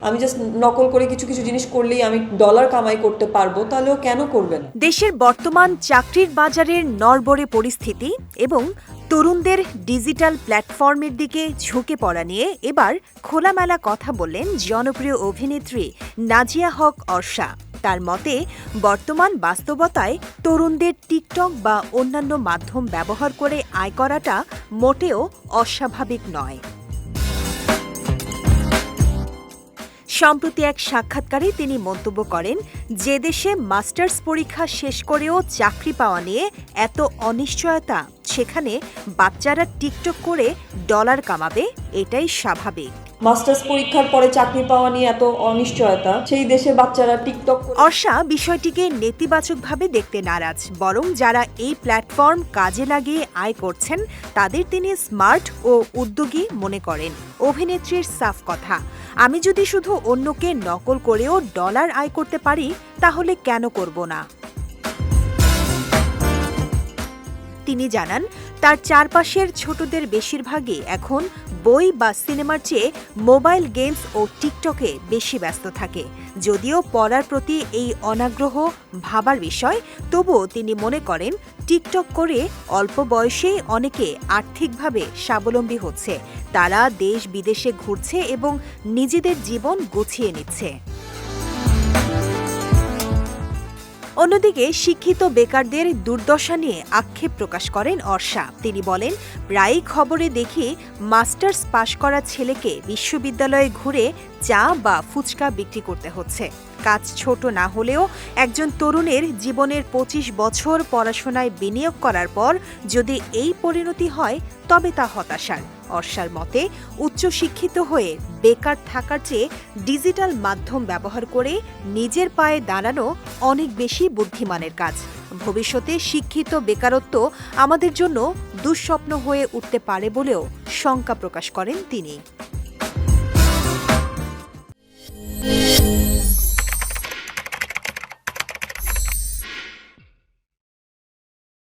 আমি জাস্ট নকল করে কিছু কিছু জিনিস করলেই আমি ডলার কামাই করতে পারবো, তাহলেও কেন করবে না? দেশের বর্তমান চাকরির বাজারের নড়বড়ে পরিস্থিতি এবং তরুণদের ডিজিটাল প্ল্যাটফর্মের দিকে ঝুঁকে পড়া নিয়ে এবার খোলামেলা কথা বললেন জনপ্রিয় অভিনেত্রী নাজিয়া হক অর্ষা। তার মতে, বর্তমান বাস্তবতায় তরুণদের টিকটক বা অন্যান্য মাধ্যম ব্যবহার করে আয় করাটা মোটেও অস্বাভাবিক নয়। সম্প্রতি এক সাক্ষাৎকারে তিনি মন্তব্য করেন, যে দেশে মাস্টার্স পরীক্ষা শেষ করেও চাকরি পাওয়া নিয়ে এত অনিশ্চয়তা, সেখানে বাচ্চারা টিকটক করে ডলার কামাবে, এটাই স্বাভাবিক। মাস্টার্স পরীক্ষার পরে চাকরি পাওয়া নিয়ে এত অনিশ্চয়তা, সেই দেশে বাচ্চারা টিকটক অর্ষা বিষয়টিকে নেতিবাচকভাবে দেখতে নারাজ, বরং যারা এই প্ল্যাটফর্ম কাজে লাগিয়ে আয় করছেন তাদের তিনি স্মার্ট ও উদ্যোগী মনে করেন। অভিনেত্রীর সাফ কথা, আমি যদি শুধু অন্যকে নকল করেও ডলার আয় করতে পারি তাহলে কেন করব না। তিনি জানান, তার চারপাশের ছোটদের বেশিরভাগই এখন বই বা সিনেমার চেয়ে মোবাইল গেমস ও টিকটকে বেশি ব্যস্ত থাকে। যদিও পড়ার প্রতি এই অনাগ্রহ ভাবার বিষয়, তবুও তিনি মনে করেন টিকটক করে অল্প বয়সেই অনেকে আর্থিকভাবে স্বাবলম্বী হচ্ছে। তারা দেশ বিদেশে ঘুরছে এবং নিজেদের জীবন গুছিয়ে নিচ্ছে। অন্যদিকে শিক্ষিত বেকারদের দুর্দশা নিয়ে আক্ষেপ প্রকাশ করেন অর্ষা। তিনি বলেন, প্রায়ই খবরে দেখি মাস্টার্স পাশ করা ছেলেকে বিশ্ববিদ্যালয়ে ঘুরে চা বা ফুচকা বিক্রি করতে হচ্ছে। কাজ ছোট না হলেও একজন তরুণের জীবনের ২৫ বছর পড়াশোনায় বিনিয়োগ করার পর যদি এই পরিণতি হয় তবে তা হতাশার। অর্ষার মতে, উচ্চশিক্ষিত হয়ে বেকার থাকার চেয়ে ডিজিটাল মাধ্যম ব্যবহার করে নিজের পায়ে দাঁড়ানো অনেক বেশি বুদ্ধিমানের কাজ। ভবিষ্যতে শিক্ষিত বেকারত্ব আমাদের জন্য দুঃস্বপ্ন হয়ে উঠতে পারে বলেও শঙ্কা প্রকাশ করেন তিনি।